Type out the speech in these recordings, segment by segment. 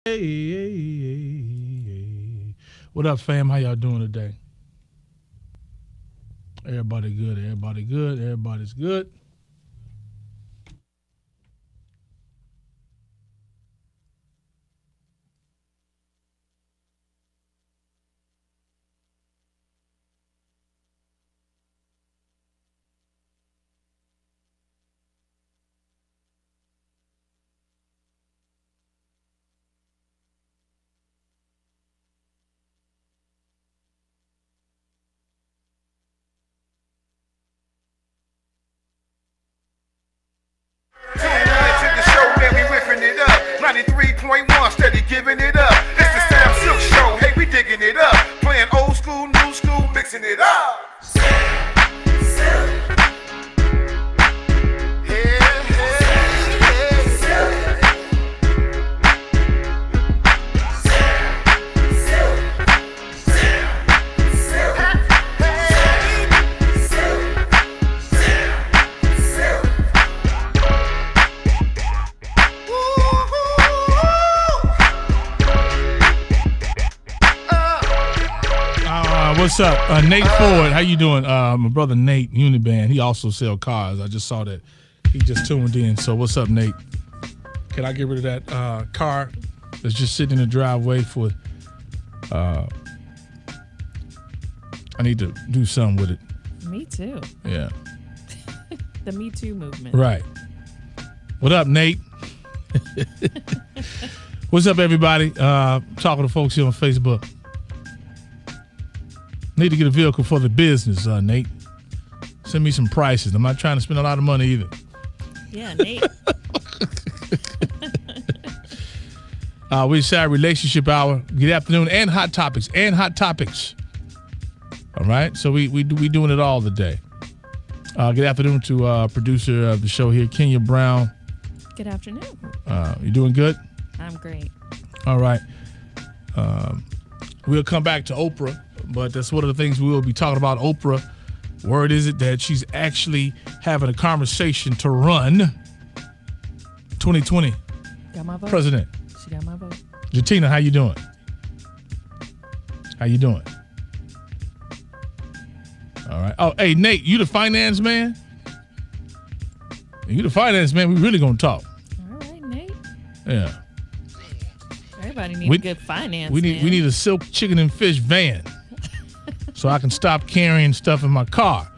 Hey. What up, fam? How y'all doing today? Everybody good. Everybody good. Everybody's good. The show, man, we ripping it up. 93.1, steady giving it up. It's the Sylk show, hey, we digging it up. Playing old school, new school, mixing it up. What's up? Nate Ford, how you doing? My brother Nate, Uniband, he also sells cars. I just saw that he just tuned in. So what's up, Nate? Can I get rid of that car that's just sitting in the driveway for, I need to do something with it. Me too. Yeah. The Me Too movement. Right. What up, Nate? What's up, everybody? Talking to folks here on Facebook. Need to get a vehicle for the business, Nate. Send me some prices. I'm not trying to spend a lot of money either. Yeah, Nate. We decided relationship hour, good afternoon, and hot topics. All right, so we doing it all today. Good afternoon to producer of the show here, Kenya Brown. Good afternoon. You doing good? I'm great. All right. We'll come back to Oprah. But that's one of the things we will be talking about. Oprah, word is it that she's actually having a conversation to run 2020 Got my vote. president. She got my vote. Jatina, how you doing? How you doing? All right. Oh, hey, Nate, you the finance man? You the finance man. We really gonna talk. All right, Nate. Yeah. Everybody needs a good finance. We need a Sylk chicken and fish van. So I can stop carrying stuff in my car.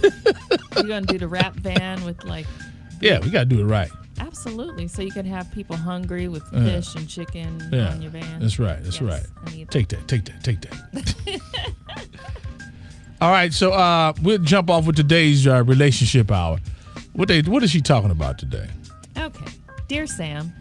You're going to do the rap van with like... Yeah, we got to do it right. Absolutely. So you can have people hungry with fish and chicken on your van. That's right. That's right. Take that. All right, so we'll jump off with today's relationship hour. What is she talking about today? Okay. Dear Sam,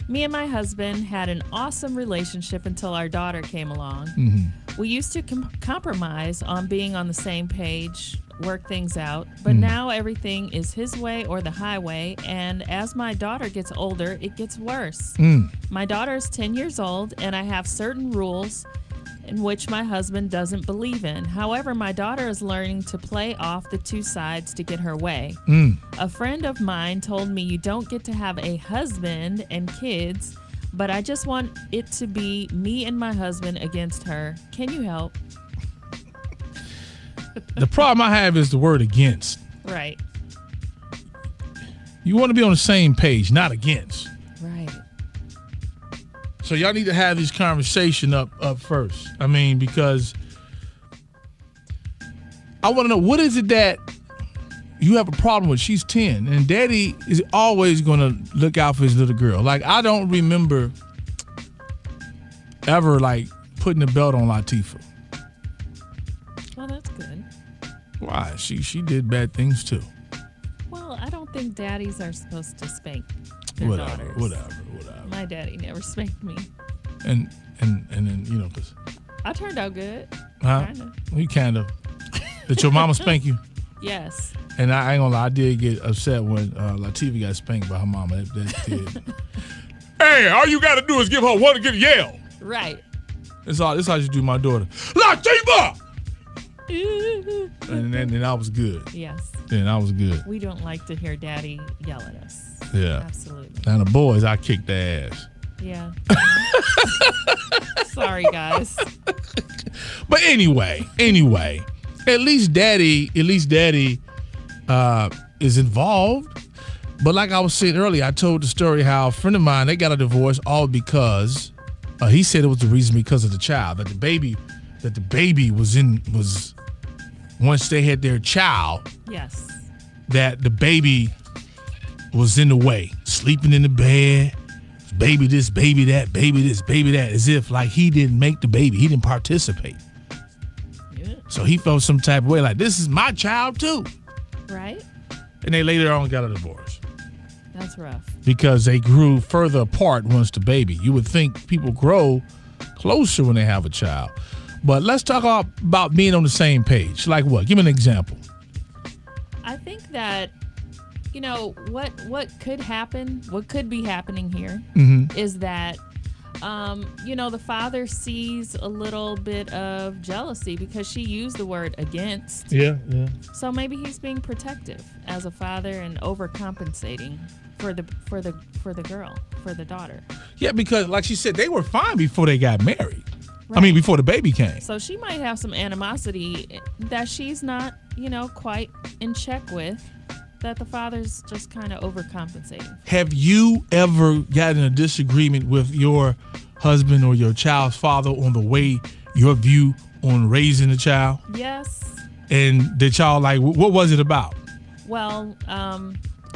me and my husband had an awesome relationship until our daughter came along. Mm-hmm. We used to compromise on being on the same page, work things out, but now everything is his way or the highway, and as my daughter gets older, it gets worse. My daughter is 10 years old, and I have certain rules in which my husband doesn't believe in. However, my daughter is learning to play off the two sides to get her way. A friend of mine told me you don't get to have a husband and kids, but I just want it to be me and my husband against her. Can you help? The problem I have is the word against. Right. You want to be on the same page, not against. Right. So y'all need to have this conversation up first. I mean, because I want to know, what is it that you have a problem with? She's 10, and daddy is always going to look out for his little girl. Like, I don't remember ever, like, putting a belt on Latifah. Well, that's good. Why? She did bad things, too. Well, I don't think daddies are supposed to spank their daughters. Whatever. My daddy never spanked me. And then, you know, because... I turned out good. Huh? Kinda. You kind of. Did your mama spank you? Yes. And I ain't gonna lie, I did get upset when Latifah got spanked by her mama. That kid. Hey, all you gotta do is give her one to get a yell. Right. That's how you do my daughter. Latifah! and then I was good. Yes. Then I was good. We don't like to hear daddy yell at us. Yeah. Absolutely. Now the boys, I kicked their ass. Yeah. Sorry, guys. But anyway, at least daddy is involved. But like I was saying earlier, I told the story how a friend of mine, they got a divorce all because he said it was the reason because of the child, that the baby was once they had their child. Yes. That the baby was in the way, sleeping in the bed, baby this, baby that, baby this, baby that, as if like he didn't make the baby, he didn't participate. Yeah. So he felt some type of way, like this is my child too. Right. And they later on got a divorce. That's rough. Because they grew further apart once the baby. You would think people grow closer when they have a child. But let's talk about being on the same page. Like what? Give me an example. I think that, you know, what could happen, what could be happening here is that, you know, the father sees a little bit of jealousy because she used the word against. Yeah. So maybe he's being protective as a father and overcompensating for the girl, for the daughter. Yeah, because like she said, they were fine before they got married. Right. I mean, before the baby came. So she might have some animosity that she's not, you know, quite in check with, that the father's just kind of overcompensating. Have you ever gotten a disagreement with your husband or your child's father on the way, your view on raising a child? Yes. And the child, like, what was it about? Well,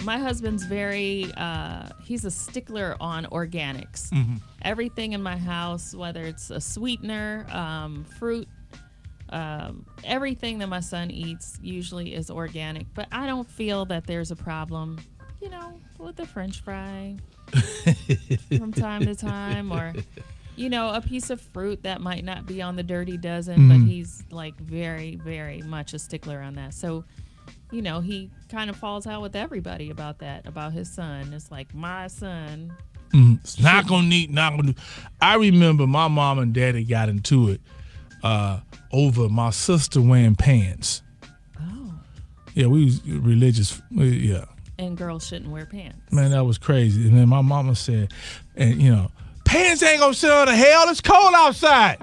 my husband's he's a stickler on organics. Mm-hmm. Everything in my house, whether it's a sweetener, fruit, everything that my son eats usually is organic. But I don't feel that there's a problem, you know, with the French fry from time to time, or, you know, a piece of fruit that might not be on the Dirty Dozen, but he's like very, very much a stickler on that. So, you know, he kind of falls out with everybody about that, about his son. It's like, my son. It's not gonna need. I remember my mom and daddy got into it over my sister wearing pants. Oh. Yeah, we was religious. Yeah. And girls shouldn't wear pants. Man, that was crazy. And then my mama said, and you know, pants ain't gonna send her to hell. It's cold outside.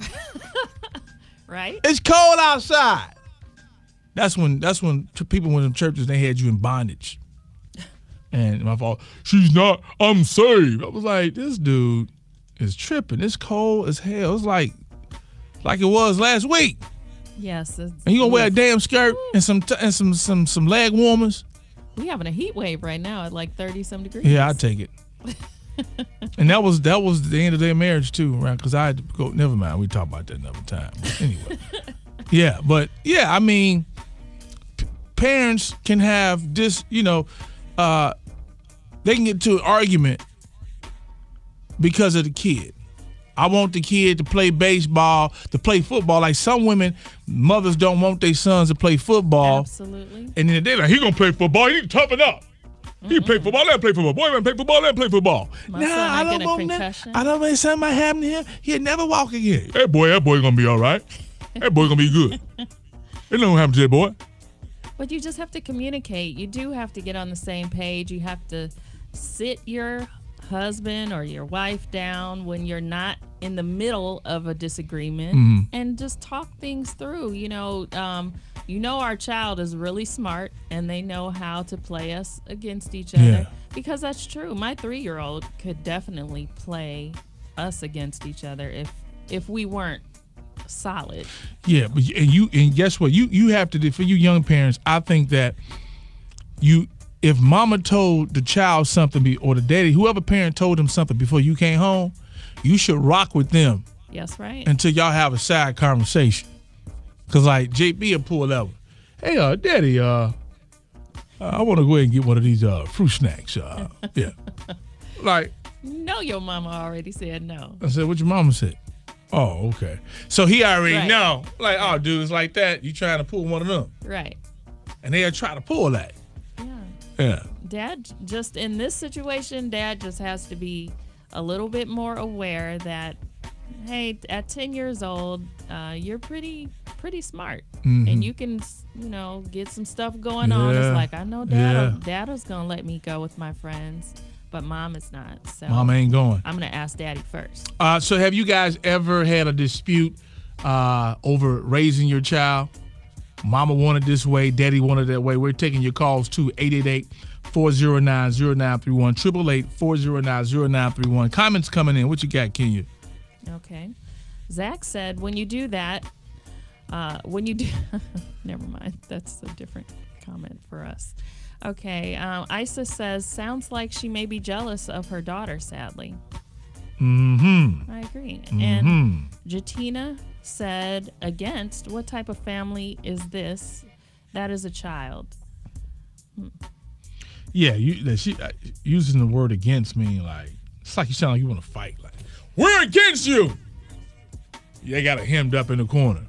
Right? It's cold outside. That's when people went to churches, they had you in bondage. And my fault, she's not, I'm saved. I was like, this dude is tripping. It's cold as hell. It's like it was last week. Yes. And you gonna wear a damn skirt and some leg warmers? We having a heat wave right now at like 30-some degrees. Yeah, I take it. And that was the end of their marriage too, right? Because I had to go. Never mind, we talk about that another time. But anyway, yeah, I mean, parents can have this, you know. They can get to an argument because of the kid. I want the kid to play baseball, to play football. Like some mothers don't want their sons to play football. Absolutely. And then they're like, he gonna play football. He need to toughen up. He play football. Let him play football. Boy, let him play football. Let him play football. I don't want that. I don't want something might happen to him. He'll never walk again. That boy gonna be all right. That boy gonna be good. It don't happen to that boy. But you just have to communicate. You do have to get on the same page. You have to sit your husband or your wife down when you're not in the middle of a disagreement and just talk things through. You know, our child is really smart and they know how to play us against each other because that's true. My 3-year-old could definitely play us against each other if we weren't solid. Yeah, but and guess what? You have to do, for you young parents, I think that if mama told the child something or the daddy, whoever parent told them something before you came home, you should rock with them. Yes, right. Until y'all have a side conversation. Cause like JB will pull out, hey, daddy, I want to go ahead and get one of these fruit snacks. Yeah. Like. No, your mama already said no. I said, what your mama said? Oh, okay. So he already know. Like, oh, dude, it's like that. You trying to pull one of them. Right. And they'll try to pull that. Yeah. Dad, just in this situation, Dad just has to be a little bit more aware that, hey, at 10 years old, you're pretty smart. And you can, you know, get some stuff going on. It's like, I know Dad was going to let me go with my friends. but Mom is not. So Mom ain't going. I'm going to ask Daddy first. So have you guys ever had a dispute over raising your child? Mama wanted this way, Daddy wanted that way. We're taking your calls to 888-409-0931, 888-409-0931. Comments coming in. What you got, Kenya? Okay. Zach said, when you do that, never mind. That's a different comment for us. Okay. Isa says, sounds like she may be jealous of her daughter, sadly. Mm-hmm. I agree. And Jatina said, against, what type of family is this? That is a child. Yeah, she using the word against mean like, it's like you sound like you want to fight. Like, we're against you. They got it hemmed up in the corner.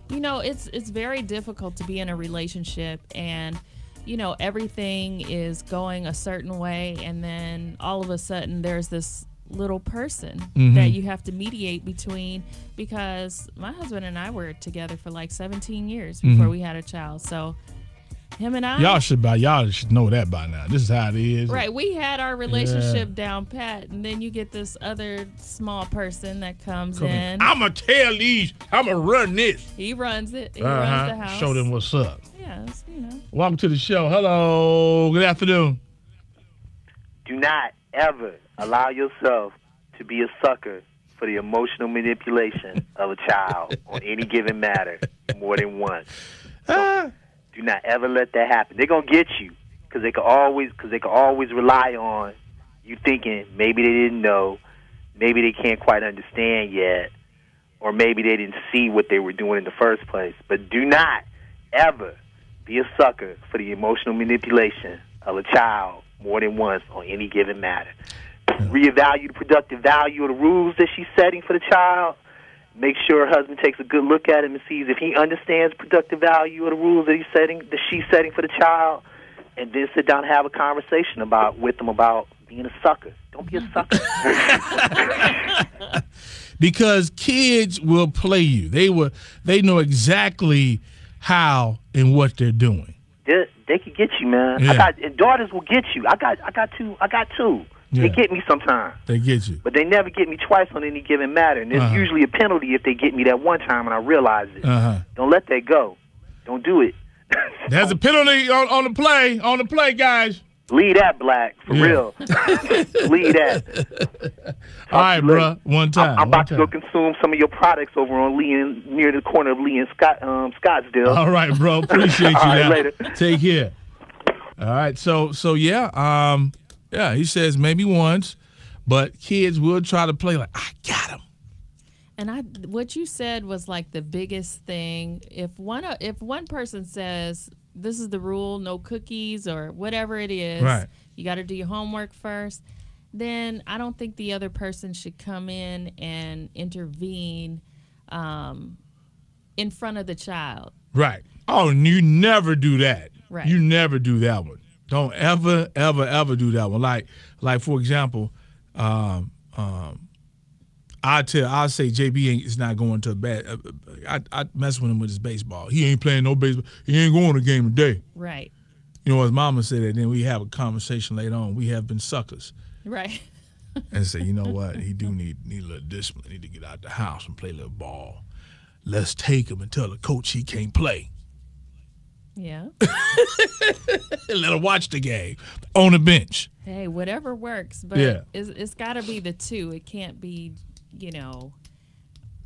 You know, it's very difficult to be in a relationship and, you know, everything is going a certain way and then all of a sudden there's this little person that you have to mediate between, because my husband and I were together for like 17 years before we had a child. So him and I, y'all should know that by now. This is how it is. Right. We had our relationship down pat, and then you get this other small person that comes in. I'ma tell these. I'ma run this. He runs it. He runs the house. Show them what's up. Yes, you know. Welcome to the show. Hello. Good afternoon. Do not ever allow yourself to be a sucker for the emotional manipulation of a child on any given matter more than once. Do not ever let that happen. They're gonna get you because they can always rely on you thinking maybe they didn't know, maybe they can't quite understand yet, or maybe they didn't see what they were doing in the first place. But do not ever be a sucker for the emotional manipulation of a child more than once on any given matter. Reevaluate the productive value of the rules that she's setting for the child. Make sure her husband takes a good look at him and sees if he understands productive value of the rules that she's setting for the child, and then sit down and have a conversation with them about being a sucker. Don't be a sucker. Because kids will play you. They know exactly how and what they're doing. They can get you, man. Yeah. And daughters will get you. I got two. Yeah. They get me sometimes. They get you. But they never get me twice on any given matter. And there's usually a penalty if they get me that one time and I realize it. Don't let that go. Don't do it. There's a penalty on the play. On the play, guys. Leave that, Black. For real. Leave that. All right, bro. One time. I'm about to go consume some of your products over on near the corner of Lee and Scottsdale. All right, bro. Appreciate you. All right, later. Take care. All right. So yeah. Yeah, he says maybe once, but kids will try to play like, I got him. And what you said was like the biggest thing. If one person says, this is the rule, no cookies or whatever it is, right, you got to do your homework first, then I don't think the other person should come in and intervene in front of the child. Right. Oh, and you never do that. Right. You never do that one. Don't ever, ever, ever do that one. Like for example, I'll say JB is not going to a bad. I mess with him with his baseball. He ain't playing no baseball. He ain't going to a game today. Right. You know, his mama said that. Then we have a conversation later on. We have been suckers. Right. And say, you know what? He do need a little discipline. He need to get out the house and play a little ball. Let's take him and tell the coach he can't play. Yeah. Let him watch the game on the bench. Hey, whatever works, but it's got to be the two. It can't be,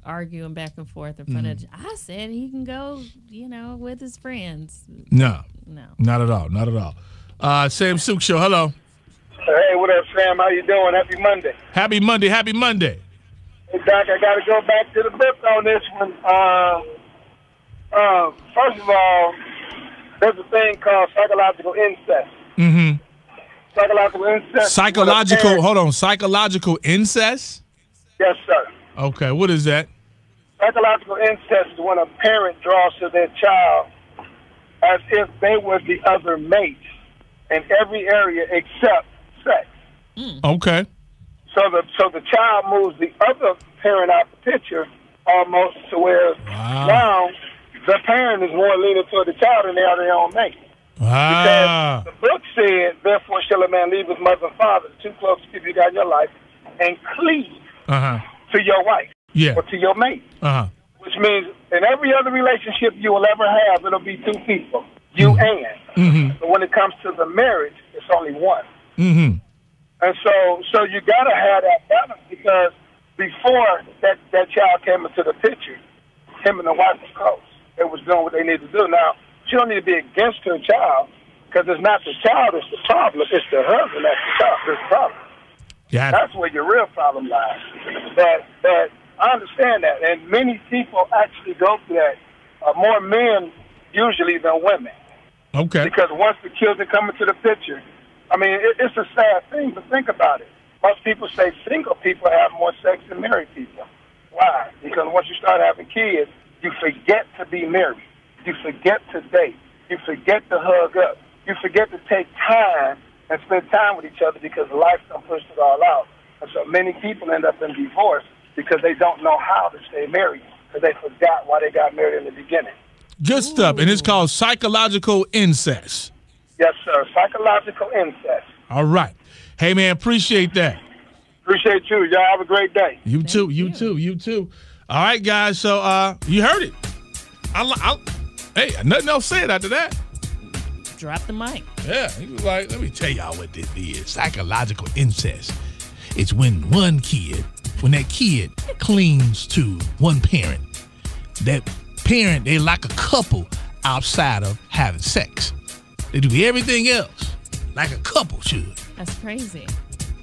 arguing back and forth in front of. I said he can go, with his friends. No, not at all, not at all. Sam Sylk Show. Hello. Hey, what up, Sam? How you doing? Happy Monday. Happy Monday. Happy Monday. Hey, Doc, I got to go back to the book on this one. First of all, there's a thing called psychological incest. Mm-hmm. Psychological incest. Psychological incest? Yes, sir. Okay, what is that? Psychological incest is when a parent draws to their child as if they were the other mate in every area except sex. Okay. So the child moves the other parent out the picture almost to where now the parent is more leaning toward the child than they are their own mate. Ah. Because the book said, therefore shall a man leave his mother and father, the two closest people you got in your life, and cleave to your wife or to your mate. Which means in every other relationship you will ever have, it'll be two people, you and. But when it comes to the marriage, it's only one. And so you got to have that balance, because before that child came into the picture, him and the wife was close. They was doing what they needed to do. Now, she don't need to be against her child, because it's not the child that's the problem. It's the husband that's the child that's the problem. Yeah. That's where your real problem lies. But I understand that, and many people actually go through that. More men usually than women. Okay. Because once the children come into the picture, I mean, it's a sad thing, but think about it. Most people say single people have more sex than married people. Why? Because once you start having kids, you forget to be married. You forget to date. You forget to hug up. You forget to take time and spend time with each other, because life done pushed it all out. And so many people end up in divorce because they don't know how to stay married, because they forgot why they got married in the beginning. Good stuff, and it's called psychological incest. Yes, sir. Psychological incest. All right. Hey, man, appreciate that. Appreciate you. Y'all have a great day. You too. You too. All right, guys. So you heard it. Hey, nothing else said after that. Drop the mic. Yeah, he was like, let me tell y'all what this is. Psychological incest. It's when that kid clings to one parent. That parent, they like a couple outside of having sex. They do everything else like a couple should. That's crazy.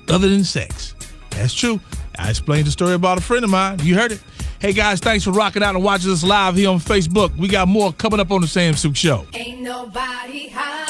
Other than sex. That's true. I explained the story about a friend of mine. You heard it. Hey, guys, thanks for rocking out and watching us live here on Facebook. We got more coming up on the Sam Sylk Show. Ain't nobody high.